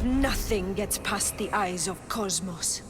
Nothing gets past the eyes of Cosmos.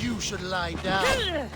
You should lie down.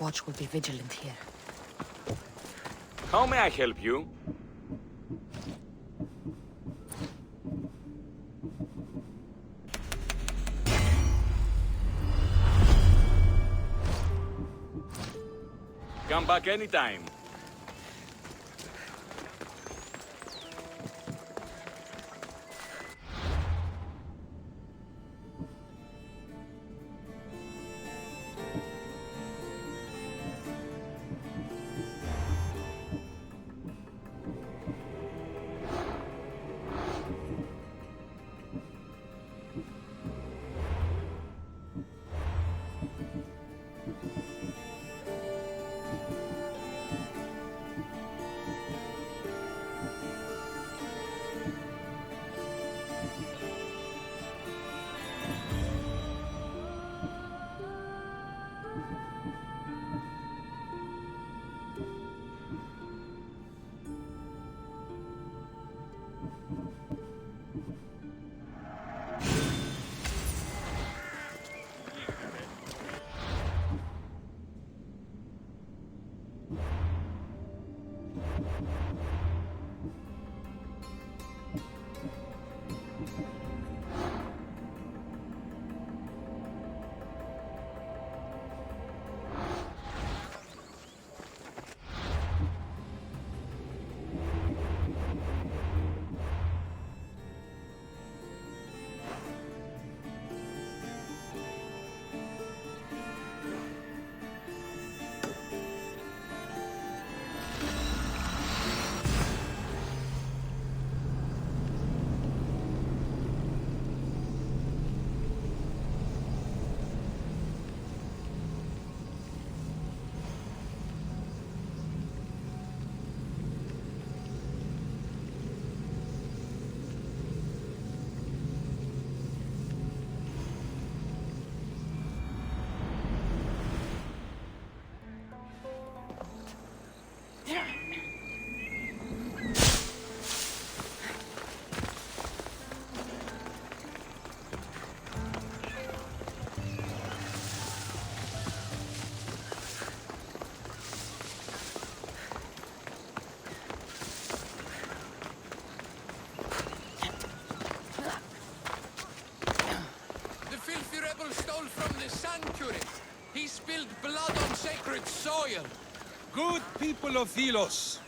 watch will be vigilant here. How may I help you? Come back anytime. Stole from the sanctuary. He spilled blood on sacred soil. Good people of Thelos,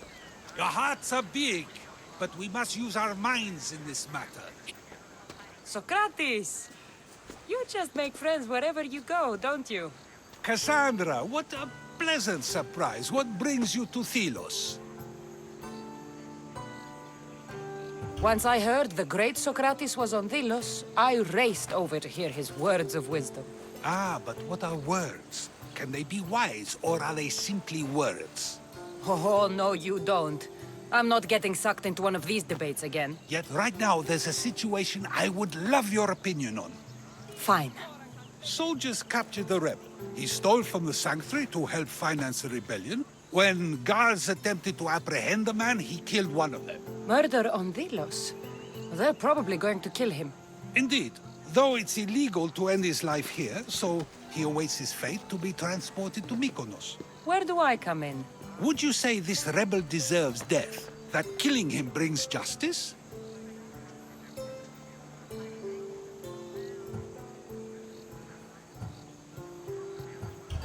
your hearts are big, but we must use our minds in this matter. Socrates! You just make friends wherever you go, don't you? Cassandra, what a pleasant surprise. What brings you to Thelos? Once I heard the great Socrates was on Delos, I raced over to hear his words of wisdom. Ah, but what are words? Can they be wise, or are they simply words? Oh, no, you don't. I'm not getting sucked into one of these debates again. Yet right now, there's a situation I would love your opinion on. Fine. Soldiers captured the rebel. He stole from the sanctuary to help finance the rebellion. When guards attempted to apprehend the man, he killed one of them. Murder on Delos? They're probably going to kill him. Indeed. Though it's illegal to end his life here, so he awaits his fate to be transported to Mykonos. Where do I come in? Would you say this rebel deserves death? That killing him brings justice?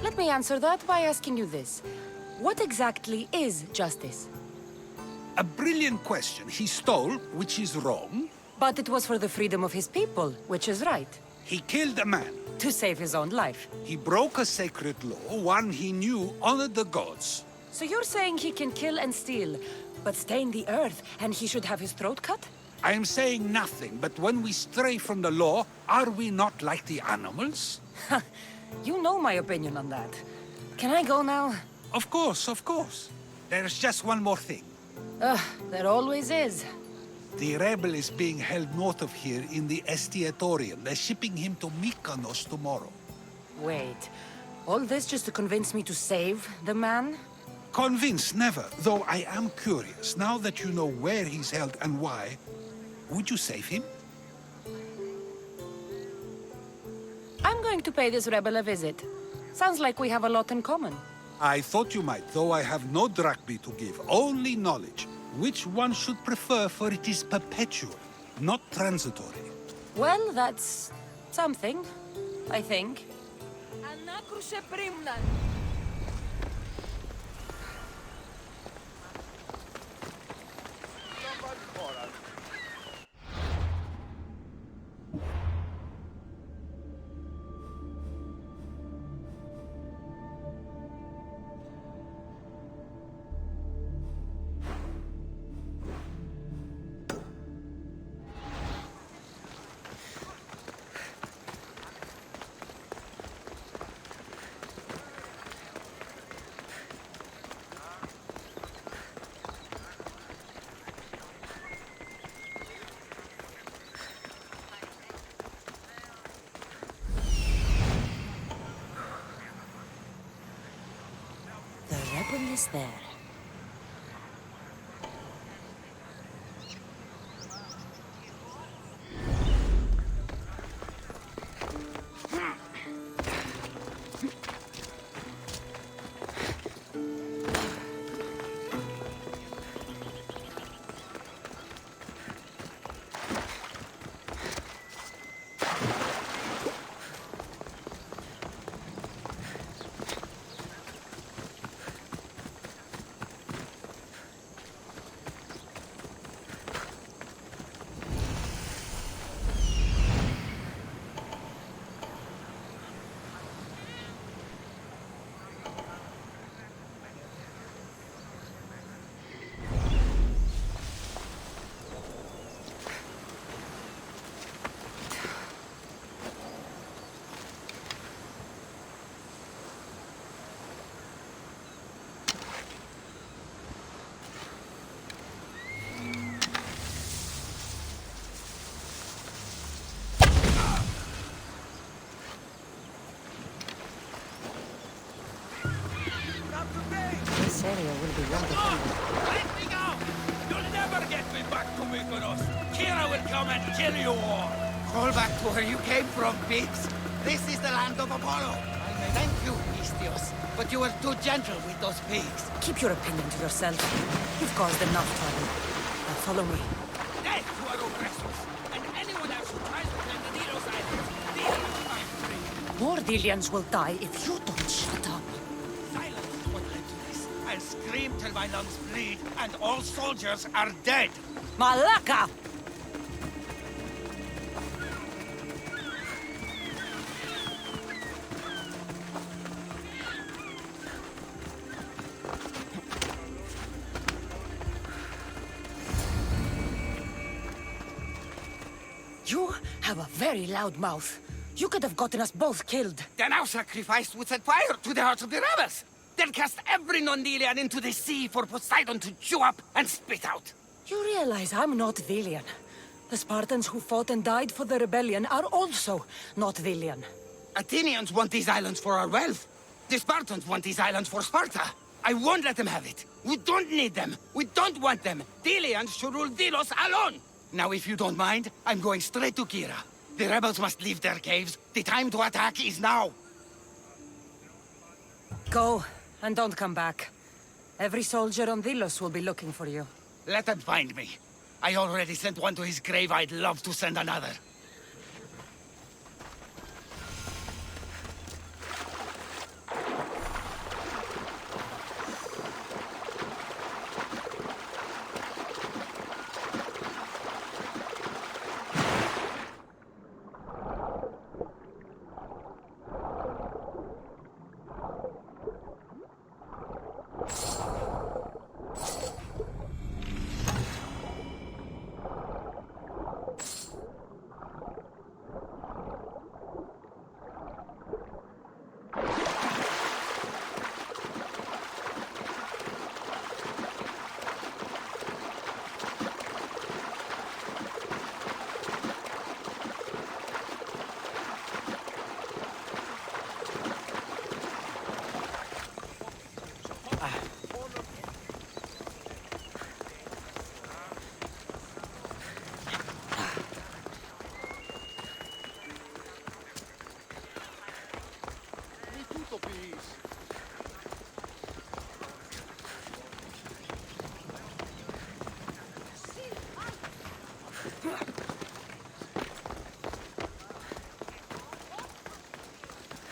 Let me answer that by asking you this. What exactly is justice? A brilliant question. He stole, which is wrong. But it was for the freedom of his people, which is right. He killed a man. To save his own life. He broke a sacred law, one he knew honored the gods. So you're saying he can kill and steal, but stain the earth, and he should have his throat cut? I am saying nothing, but when we stray from the law, are we not like the animals? You know my opinion on that. Can I go now? Of course, of course. There's just one more thing. There always is. The rebel is being held north of here in the Estiatorium. They're shipping him to Mykonos tomorrow. Wait, all this just to convince me to save the man? Convinced, never. Though I am curious, now that you know where he's held and why, would you save him? I'm going to pay this rebel a visit. Sounds like we have a lot in common. I thought you might, though I have no drachmi to give, only knowledge. Which one should prefer, for it is perpetual, not transitory. Well, that's something, I think. The rebel is there. This area will be well defended. Let me go! You'll never get me back to Mykonos! Kira will come and kill you all! Call back to where you came from, pigs. This is the land of Apollo. I may thank you, Istios, but you were too gentle with those pigs. Keep your opinion to yourself. You've caused enough trouble. Now follow me. Death to our oppressors! And anyone else who tries to claim the Delos Islands, Delians are free! More Delians will die if you don't shut up. Silence is what led to this. I'll scream till my lungs bleed, and all soldiers are dead. Malaka! You have a very loud mouth. You could have gotten us both killed. Then our sacrifice would set fire to the hearts of the rebels. Then cast every non-Delian into the sea for Poseidon to chew up and spit out. You realize I'm not Delian. The Spartans who fought and died for the rebellion are also not Delian. Athenians want these islands for our wealth. The Spartans want these islands for Sparta. I won't let them have it. We don't need them. We don't want them. Delians should rule Delos alone. Now, if you don't mind, I'm going straight to Kira. The rebels must leave their caves. The time to attack is now. Go, and don't come back. Every soldier on Delos will be looking for you. Let them find me. I already sent one to his grave. I'd love to send another.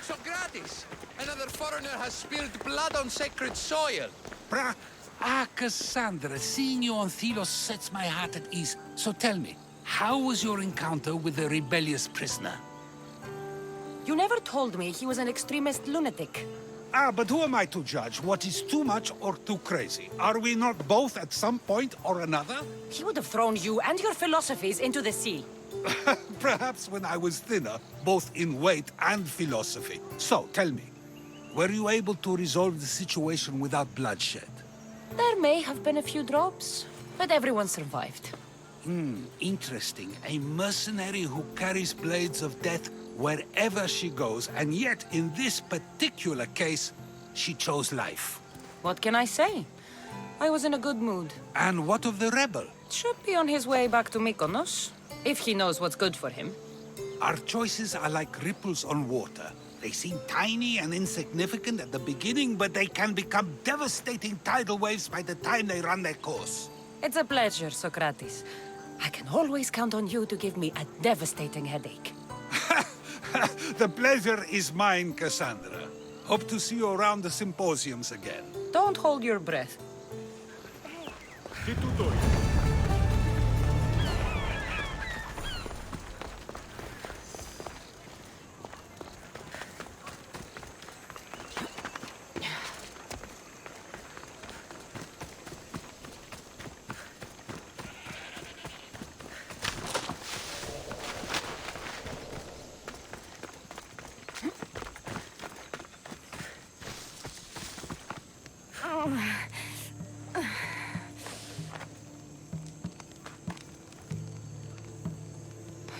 Socrates! Another foreigner has spilled blood on sacred soil. Cassandra, seeing you on Thelos sets my heart at ease. So tell me, how was your encounter with the rebellious prisoner? You never told me he was an extremist lunatic. But who am I to judge what is too much or too crazy? Are we not both at some point or another? He would have thrown you and your philosophies into the sea. Perhaps when I was thinner, both in weight and philosophy. So, tell me, were you able to resolve the situation without bloodshed? There may have been a few drops, but everyone survived. Interesting. A mercenary who carries blades of death wherever she goes, and yet, in this particular case, she chose life. What can I say? I was in a good mood. And what of the rebel? Should be on his way back to Mykonos, if he knows what's good for him. Our choices are like ripples on water. They seem tiny and insignificant at the beginning, but they can become devastating tidal waves by the time they run their course. It's a pleasure, Socrates. I can always count on you to give me a devastating headache. The pleasure is mine, Cassandra. Hope to see you around the symposiums again. Don't hold your breath.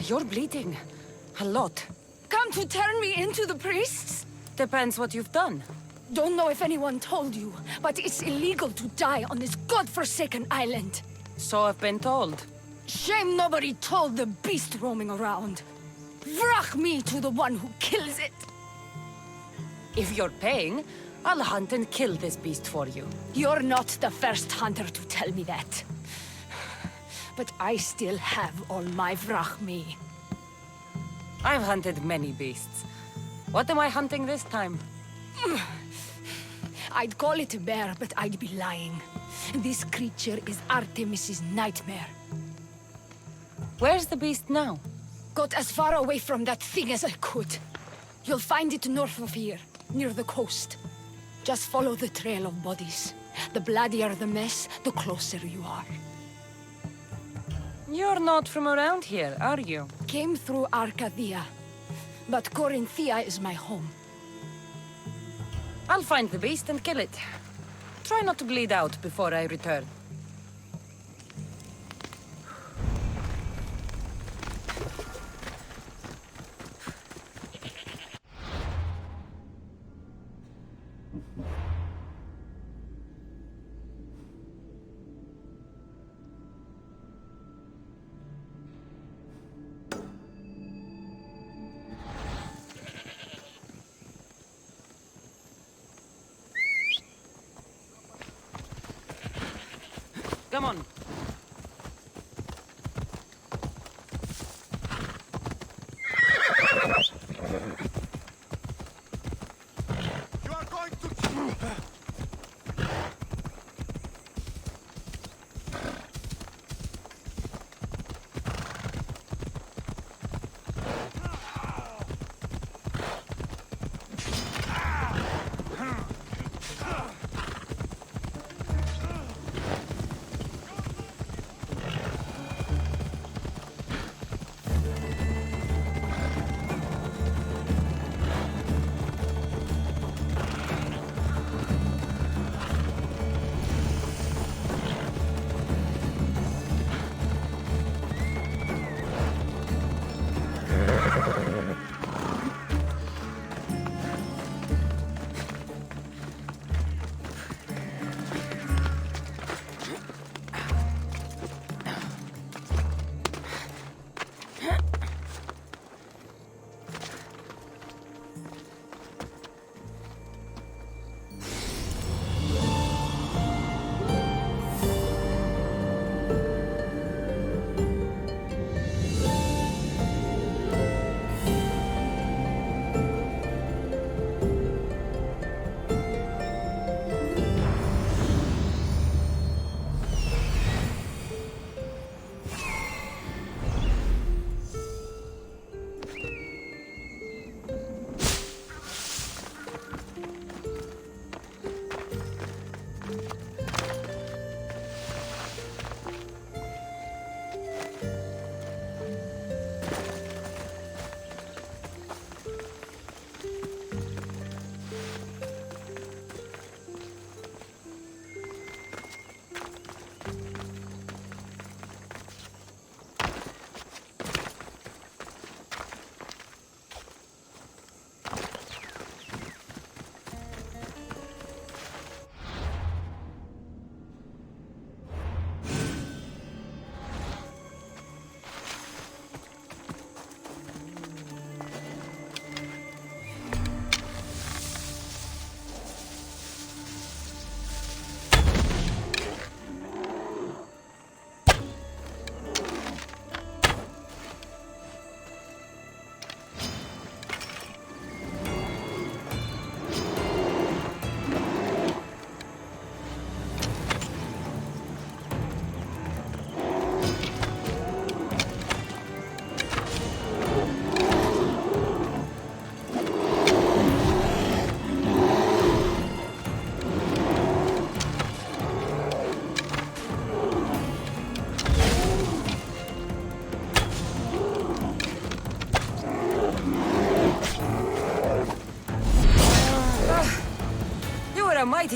You're bleeding. A lot. Come to turn me into the priests? Depends what you've done. Don't know if anyone told you, but it's illegal to die on this godforsaken island. So I've been told. Shame nobody told the beast roaming around. Vrach me to the one who kills it. If you're paying, I'll hunt and kill this beast for you. You're not the first hunter to tell me that. But I still have all my vrach me. I've hunted many beasts. What am I hunting this time? I'd call it a bear, but I'd be lying. This creature is Artemis's nightmare. Where's the beast now? Got as far away from that thing as I could. You'll find it north of here, near the coast. Just follow the trail of bodies. The bloodier the mess, the closer you are. You're not from around here, are you? Came through Arcadia, but Corinthia is my home. I'll find the beast and kill it. Try not to bleed out before I return. Come on. You are going to...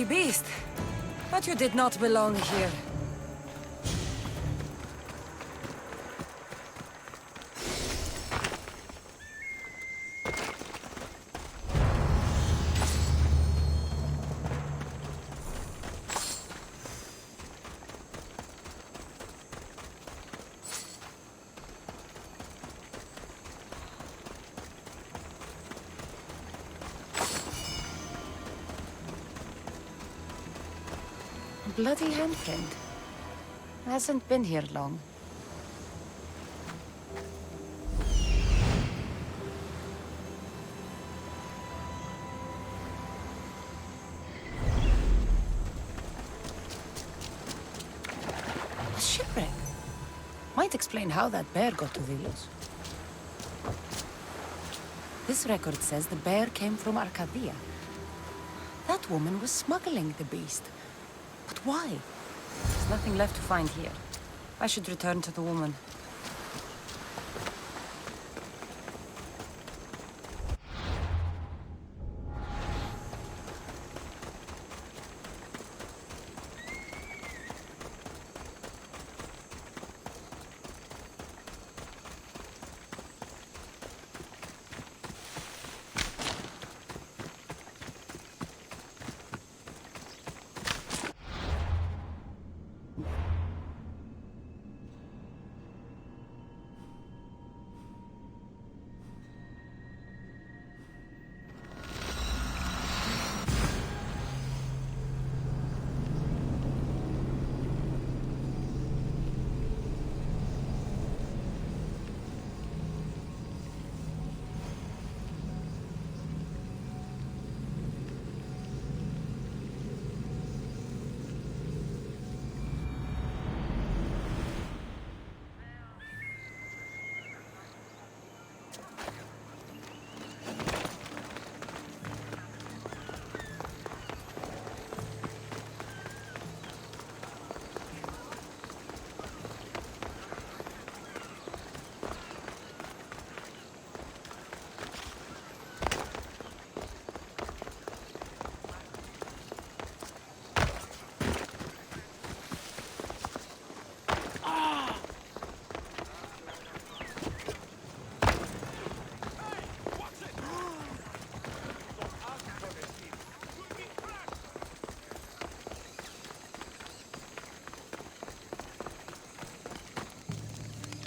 bloody beast. But you did not belong here. Bloody handprint. Hasn't been here long. A shipwreck. Might explain how that bear got to Delos. This record says the bear came from Arcadia. That woman was smuggling the beast. But why? There's nothing left to find here. I should return to the woman.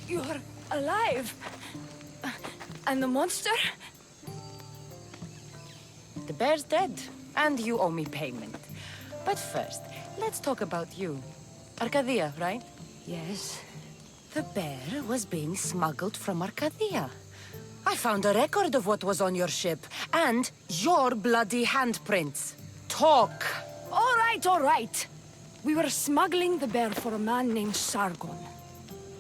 You're alive! And the monster? The bear's dead, and you owe me payment. But first, let's talk about you. Arcadia, right? Yes. The bear was being smuggled from Arcadia. I found a record of what was on your ship, and your bloody handprints. Talk! All right. We were smuggling the bear for a man named Sargon.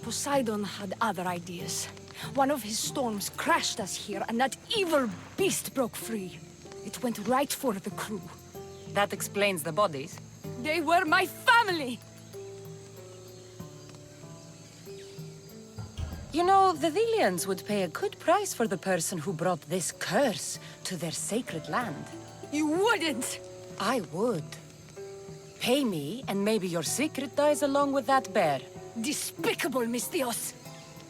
Poseidon had other ideas. One of his storms crashed us here, and that evil beast broke free. It went right for the crew. That explains the bodies. They were my family! You know, the Thelians would pay a good price for the person who brought this curse to their sacred land. You wouldn't! I would. Pay me, and maybe your secret dies along with that bear. Despicable, Misthios!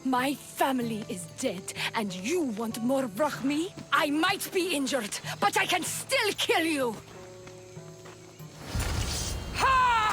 My family is dead, and you want more Brachmi? I might be injured, but I can still kill you! Ha!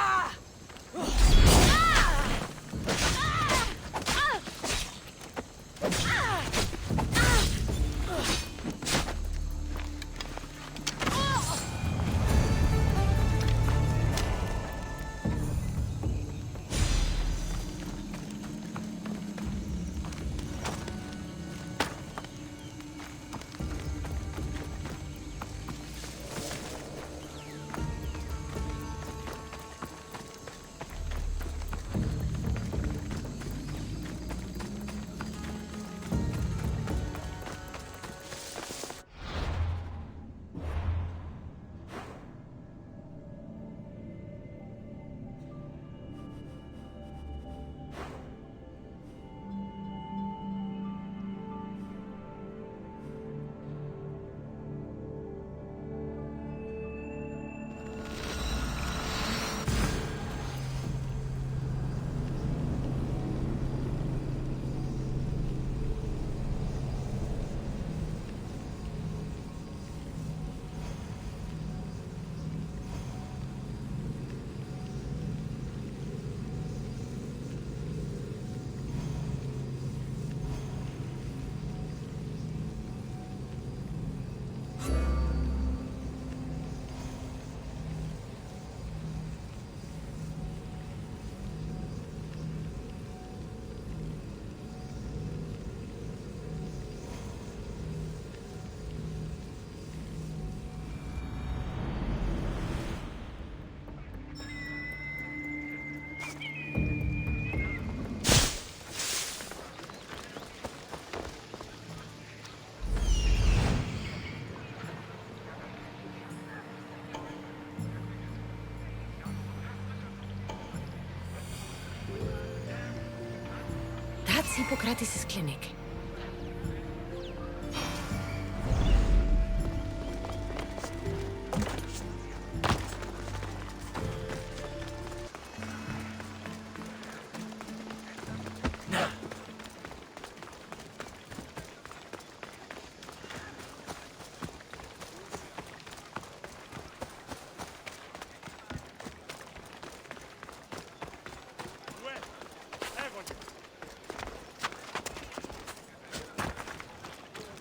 That's Hippokrates' clinic.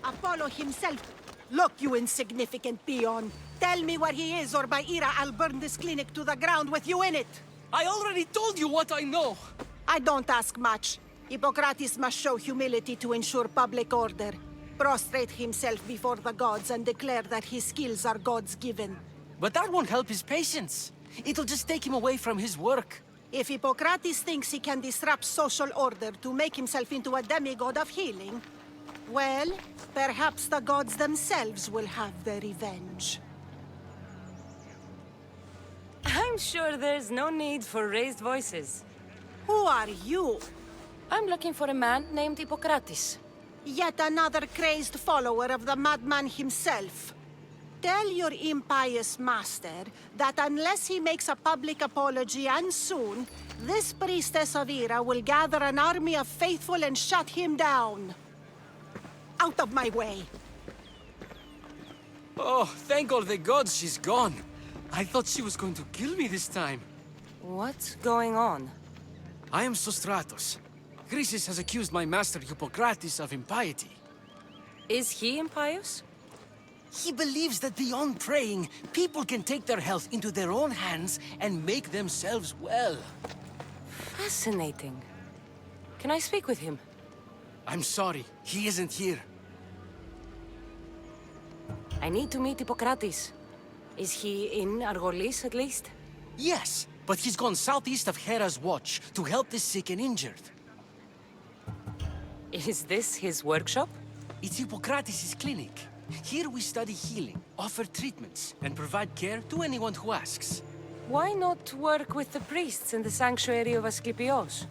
Apollo himself. Look, you insignificant peon. Tell me where he is, or by Ira, I'll burn this clinic to the ground with you in it. I already told you what I know. I don't ask much. Hippokrates must show humility to ensure public order. Prostrate himself before the gods and declare that his skills are gods given. But that won't help his patients. It'll just take him away from his work. If Hippokrates thinks he can disrupt social order to make himself into a demigod of healing, well, perhaps the gods themselves will have their revenge. I'm sure there's no need for raised voices. Who are you? I'm looking for a man named Hippokrates. Yet another crazed follower of the madman himself. Tell your impious master that unless he makes a public apology, and soon, this priestess of Ira will gather an army of faithful and shut him down. Out of my way! Oh, thank all the gods she's gone. I thought she was going to kill me this time. What's going on? I am Sostratos. Chrysis has accused my master Hippokrates of impiety. Is he impious? He believes that beyond praying, people can take their health into their own hands and make themselves well. Fascinating. Can I speak with him? I'm sorry, he isn't here. I need to meet Hippokrates. Is he in Argolis, at least? Yes, but he's gone southeast of Hera's watch to help the sick and injured. Is this his workshop? It's Hippokrates' clinic. Here we study healing, offer treatments, and provide care to anyone who asks. Why not work with the priests in the sanctuary of Asclepios?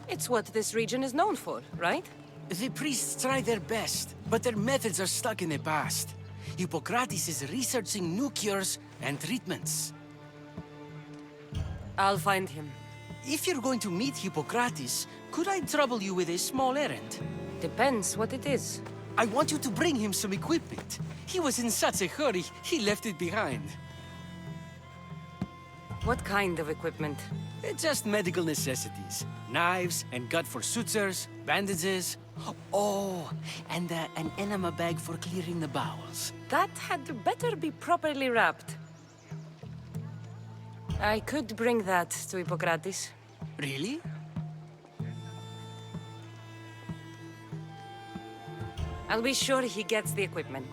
It's what this region is known for, right? The priests try their best, but their methods are stuck in the past. Hippokrates is researching new cures and treatments. I'll find him. If you're going to meet Hippokrates, could I trouble you with a small errand? Depends what it is. I want you to bring him some equipment. He was in such a hurry, he left it behind. What kind of equipment? Just medical necessities. Knives and gut for sutures, bandages. Oh, and an enema bag for clearing the bowels. That had better be properly wrapped. I could bring that to Hippokrates. Really? I'll be sure he gets the equipment.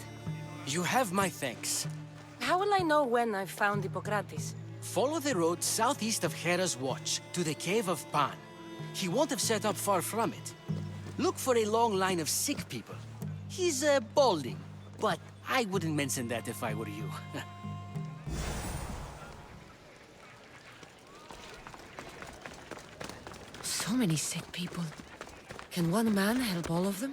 You have my thanks. How will I know when I've found Hippokrates? Follow the road southeast of Hera's watch to the cave of Pan. He won't have set up far from it. Look for a long line of sick people. He's balding, but I wouldn't mention that if I were you. So many sick people. Can one man help all of them?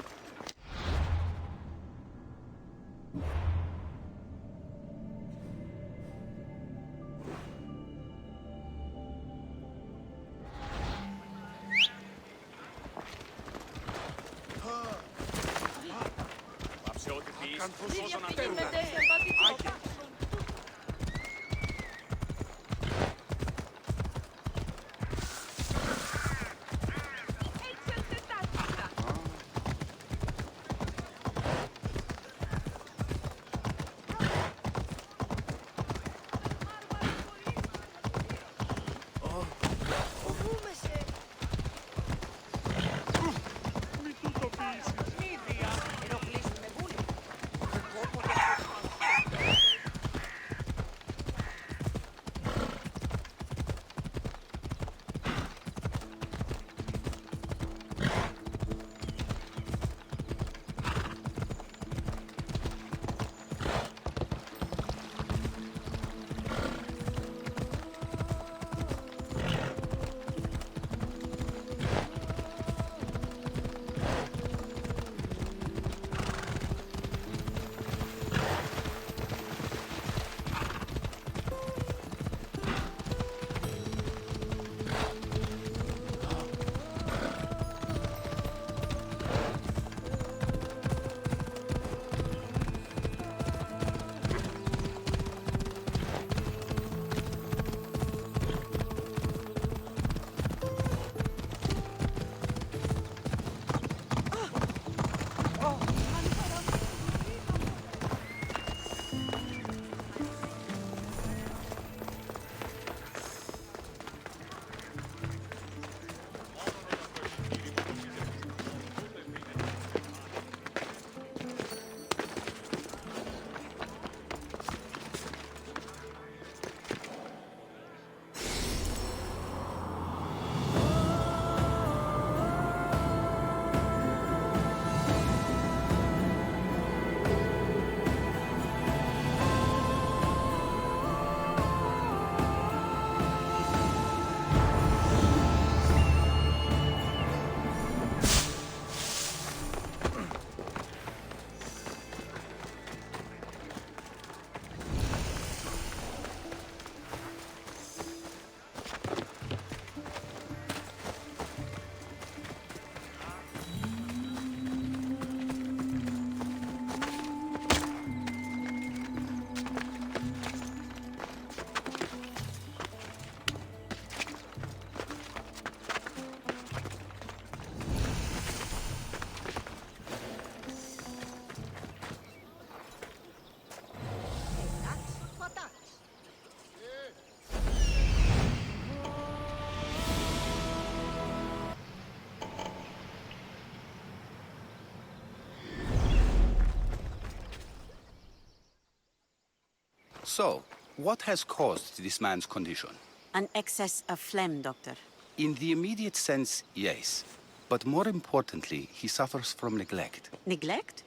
So, what has caused this man's condition? An excess of phlegm, Doctor. In the immediate sense, yes. But more importantly, he suffers from neglect. Neglect?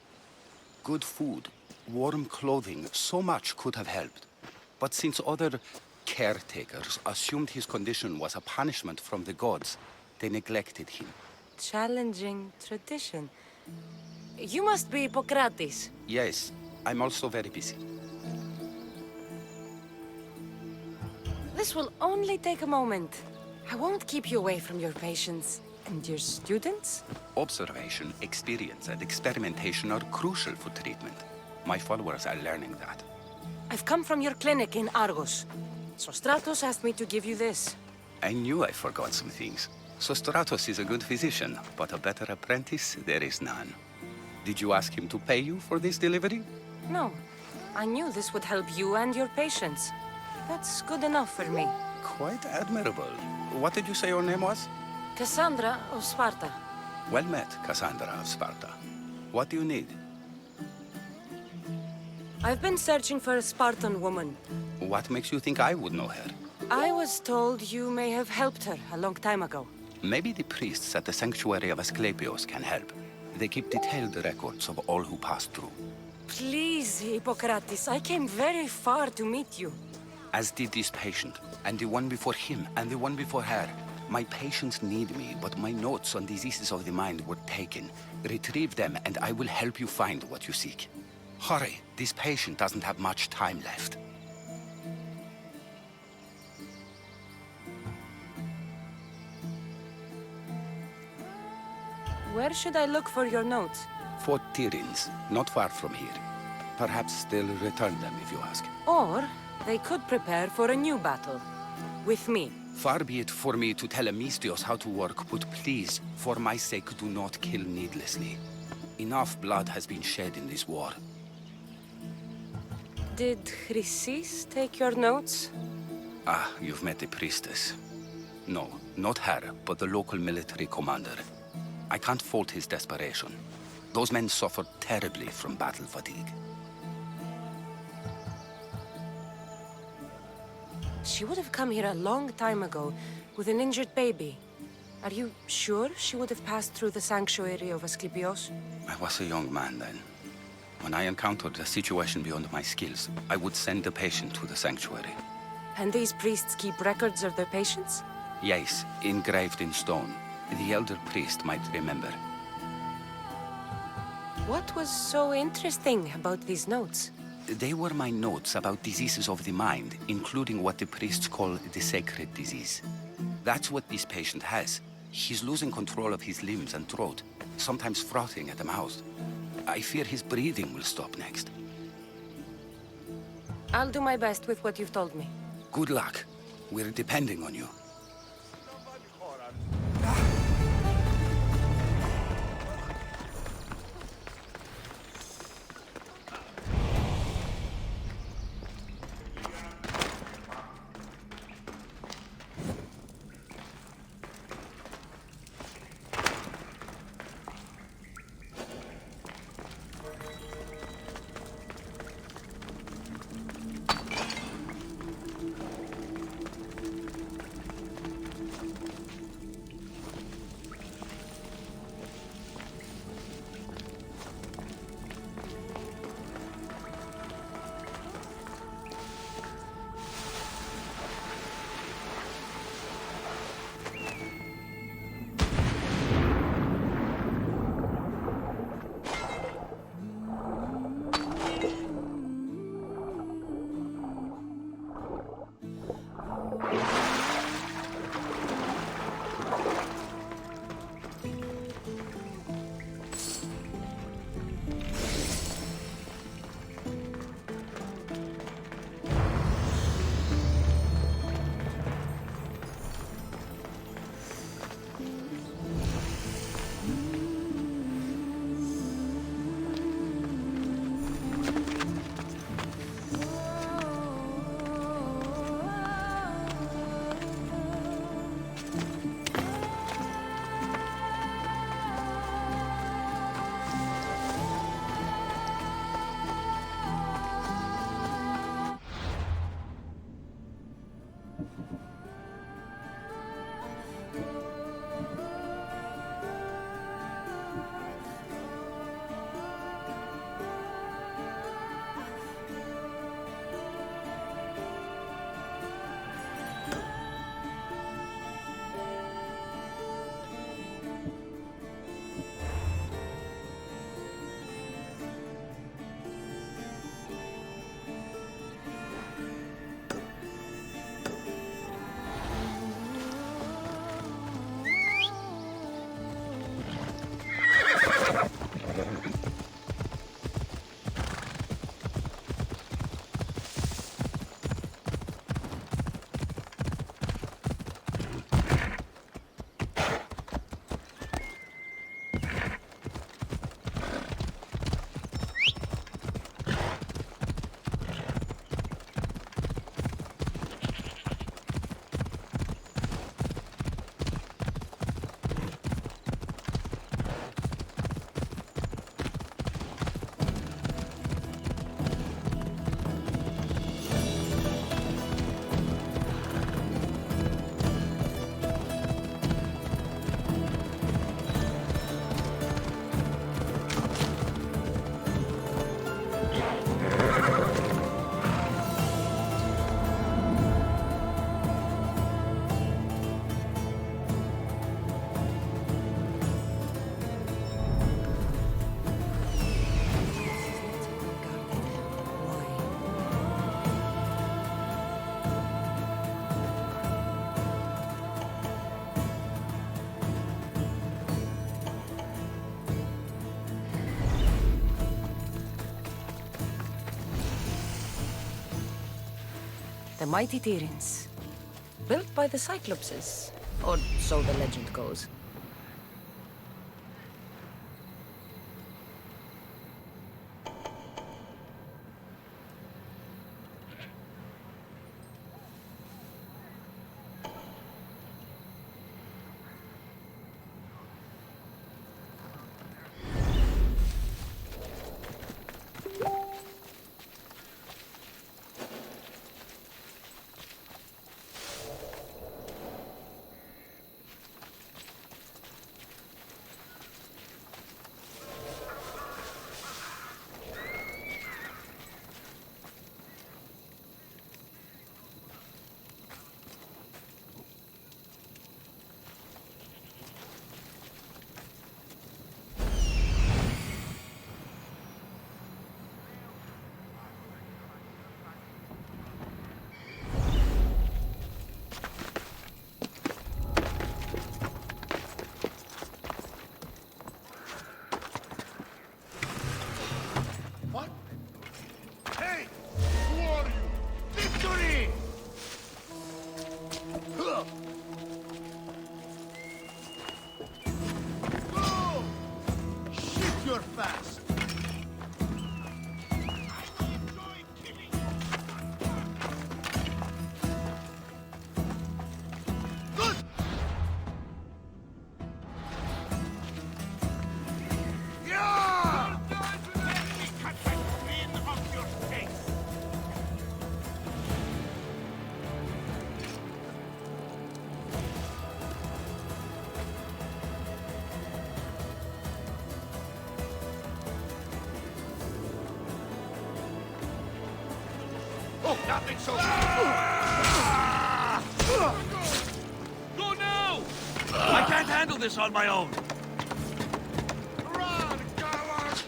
Good food, warm clothing, so much could have helped. But since other caretakers assumed his condition was a punishment from the gods, they neglected him. Challenging tradition. You must be Hippokrates. Yes, I'm also very busy. This will only take a moment. I won't keep you away from your patients. And your students? Observation, experience, and experimentation are crucial for treatment. My followers are learning that. I've come from your clinic in Argos. So Stratos asked me to give you this. I knew I forgot some things. So Stratos is a good physician, but a better apprentice, there is none. Did you ask him to pay you for this delivery? No. I knew this would help you and your patients. That's good enough for me. Quite admirable. What did you say your name was? Cassandra of Sparta. Well met, Cassandra of Sparta. What do you need? I've been searching for a Spartan woman. What makes you think I would know her? I was told you may have helped her a long time ago. Maybe the priests at the sanctuary of Asclepios can help. They keep detailed records of all who passed through. Please, Hippokrates, I came very far to meet you. As did this patient, and the one before him, and the one before her. My patients need me, but my notes on diseases of the mind were taken. Retrieve them, and I will help you find what you seek. Hurry, this patient doesn't have much time left. Where should I look for your notes? Fort Tyrins, not far from here. Perhaps they'll return them if you ask. Or they could prepare for a new battle. With me. Far be it for me to tell Amistios how to work, but please, for my sake, do not kill needlessly. Enough blood has been shed in this war. Did Chrysis take your notes? Ah, you've met the priestess. No, not her, but the local military commander. I can't fault his desperation. Those men suffered terribly from battle fatigue. She would have come here a long time ago with an injured baby. Are you sure she would have passed through the sanctuary of Asclepios? I was a young man then. When I encountered a situation beyond my skills, I would send the patient to the sanctuary. And these priests keep records of their patients? Yes, engraved in stone. The elder priest might remember. What was so interesting about these notes? They were my notes about diseases of the mind, including what the priests call the sacred disease. That's what this patient has. He's losing control of his limbs and throat, sometimes frothing at the mouth. I fear his breathing will stop next. I'll do my best with what you've told me. Good luck. We're depending on you. The mighty Tyrants. Built by the Cyclopses. Or so the legend goes. Nothing so... Go now! I can't handle this on my own. Run, coward!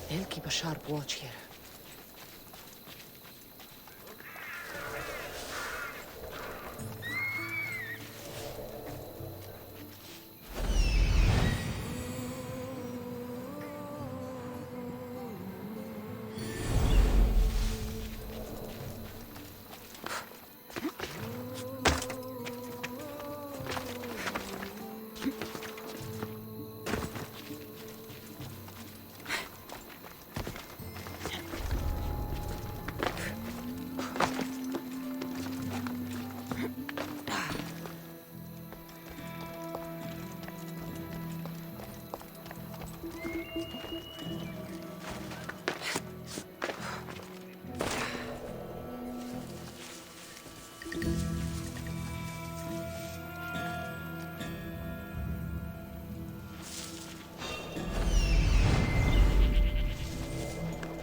They'll keep a sharp watch here.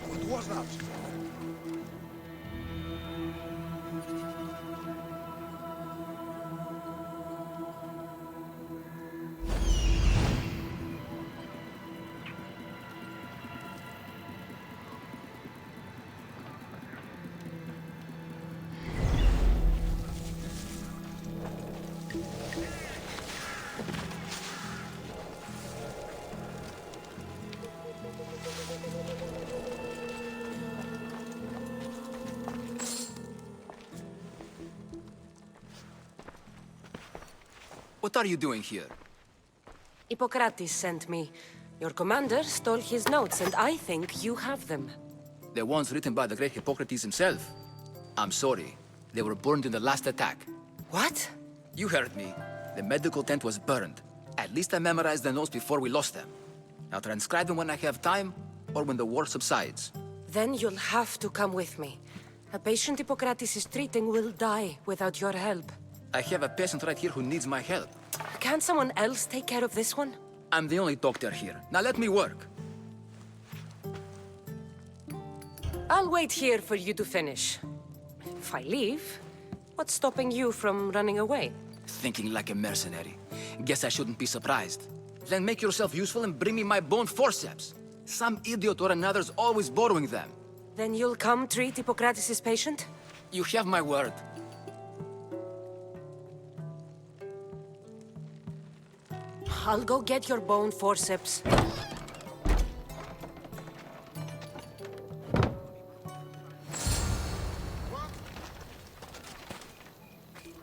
What was that? What are you doing here? Hippokrates sent me. Your commander stole his notes, and I think you have them. The ones written by the great Hippokrates himself. I'm sorry. They were burned in the last attack. What? You heard me. The medical tent was burned. At least I memorized the notes before we lost them. I'll transcribe them when I have time, or when the war subsides. Then you'll have to come with me. A patient Hippokrates is treating will die without your help. I have a patient right here who needs my help. Can't someone else take care of this one? I'm the only doctor here. Now let me work. I'll wait here for you to finish. If I leave, What's stopping you from running away? Thinking like a mercenary. Guess I shouldn't be surprised. Then make yourself useful and bring me my bone forceps. Some idiot or another's always borrowing them. Then you'll come treat Hippokrates' patient? You have my word. I'll go get your bone forceps.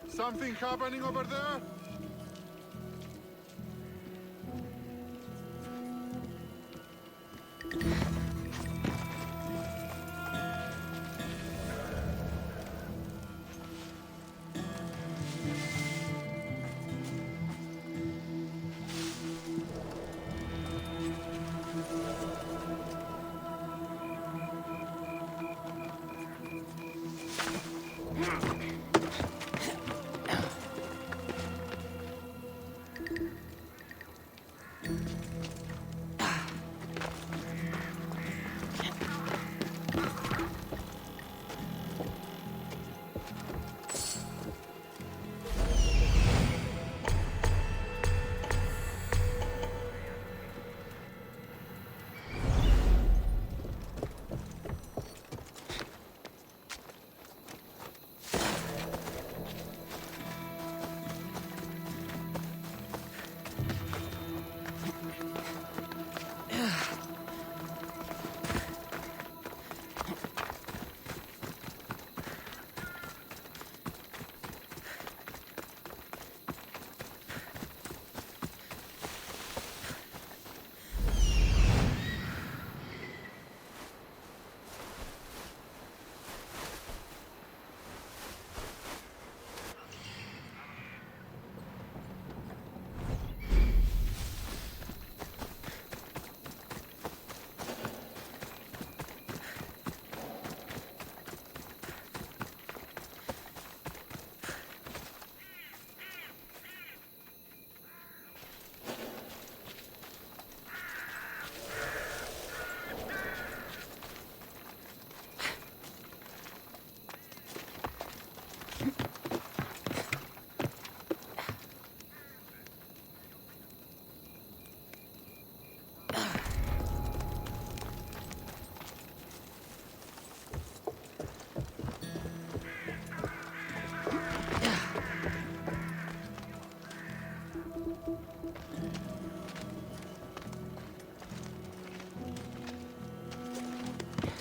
Something happening over there?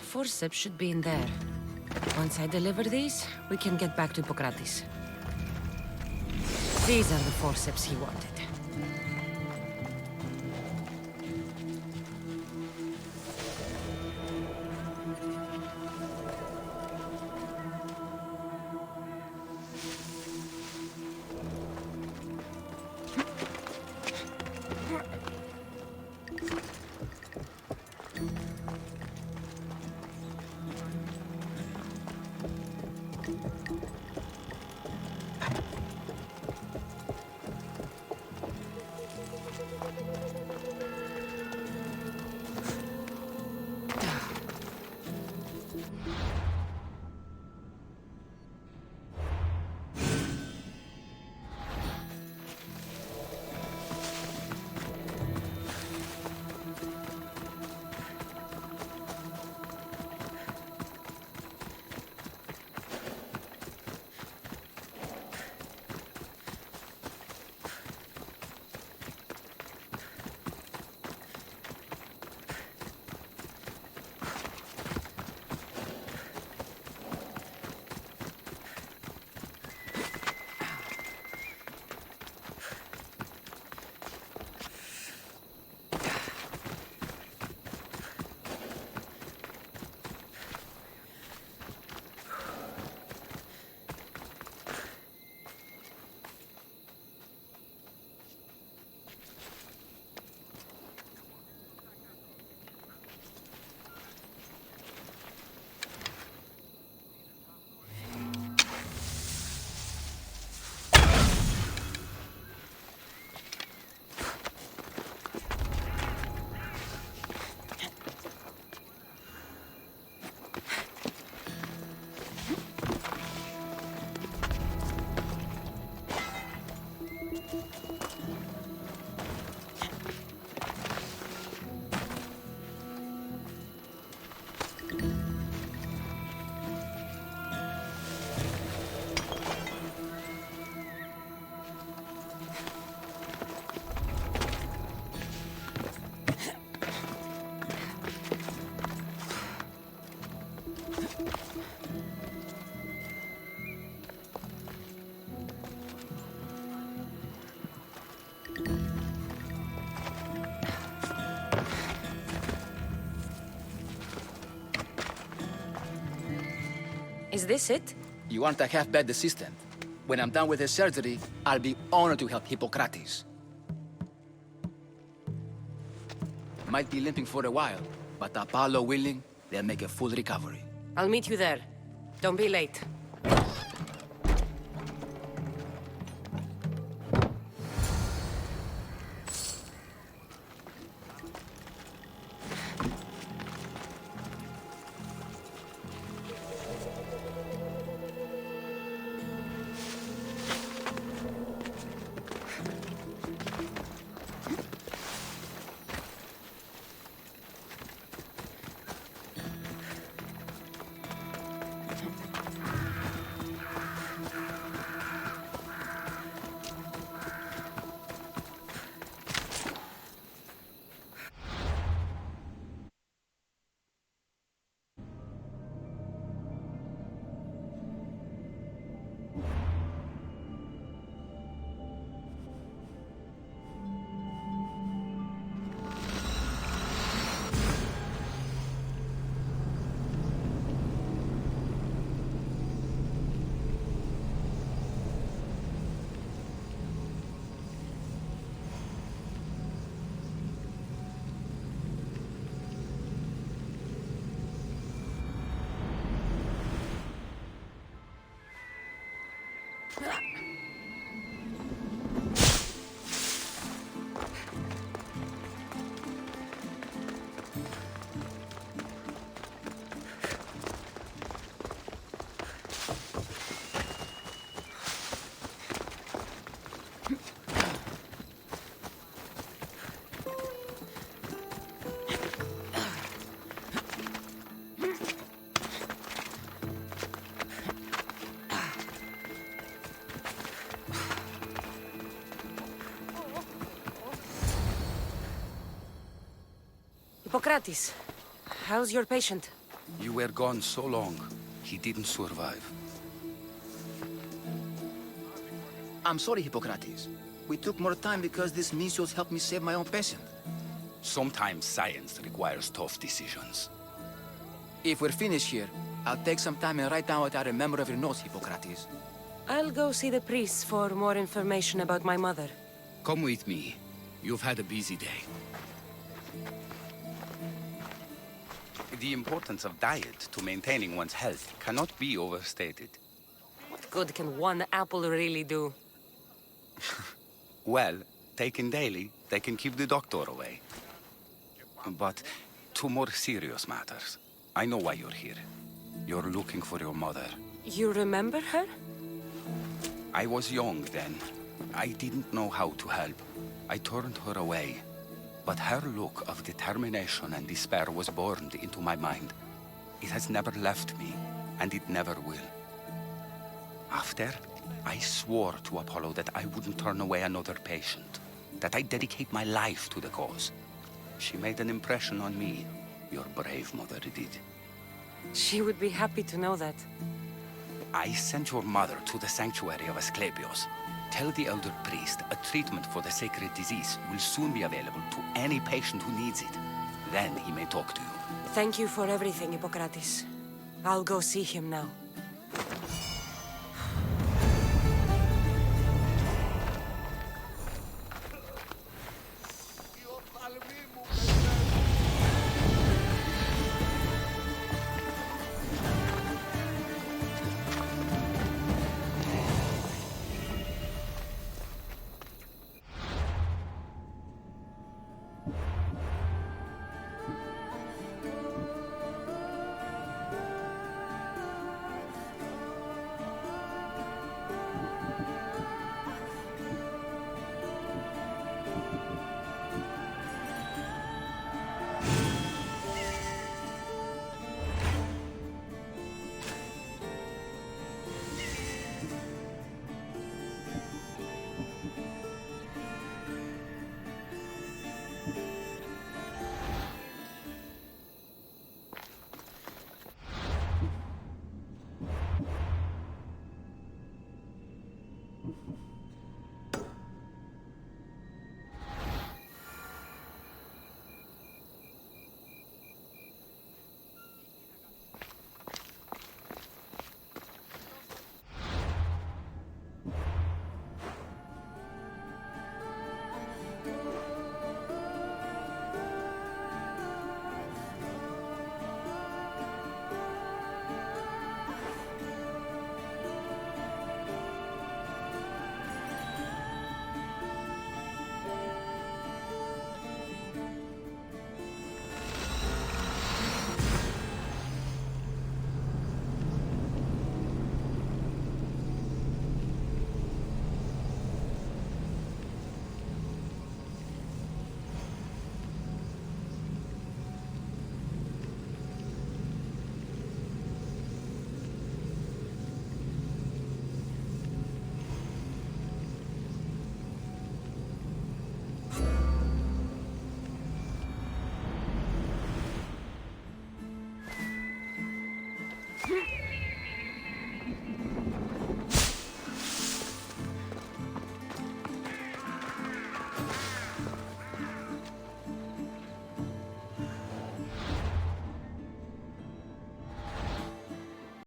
Forceps should be in there. Once I deliver these, we can get back to Hippokrates. These are the forceps he wanted. Is this it? You aren't a half-bad assistant. When I'm done with his surgery, I'll be honored to help Hippokrates. Might be limping for a while, but Apollo willing, they'll make a full recovery. I'll meet you there. Don't be late. Hippokrates, how's your patient? You were gone so long, he didn't survive. I'm sorry, Hippokrates. We took more time because this measles helped me save my own patient. Sometimes science requires tough decisions. If we're finished here, I'll take some time and write down what I remember of your notes, Hippokrates. I'll go see the priest for more information about my mother. Come with me. You've had a busy day. The importance of diet to maintaining one's health cannot be overstated. What good can one apple really do? Well, taken daily, they can keep the doctor away. But to more serious matters. I know why you're here. You're looking for your mother. You remember her? I was young then. I didn't know how to help. I turned her away. But her look of determination and despair was burned into my mind. It has never left me, and it never will. After, I swore to Apollo that I wouldn't turn away another patient, that I'd dedicate my life to the cause. She made an impression on me. Your brave mother did. She would be happy to know that. I sent your mother to the sanctuary of Asclepios. Tell the elder priest a treatment for the sacred disease will soon be available to any patient who needs it. Then he may talk to you. Thank you for everything, Hippokrates. I'll go see him now.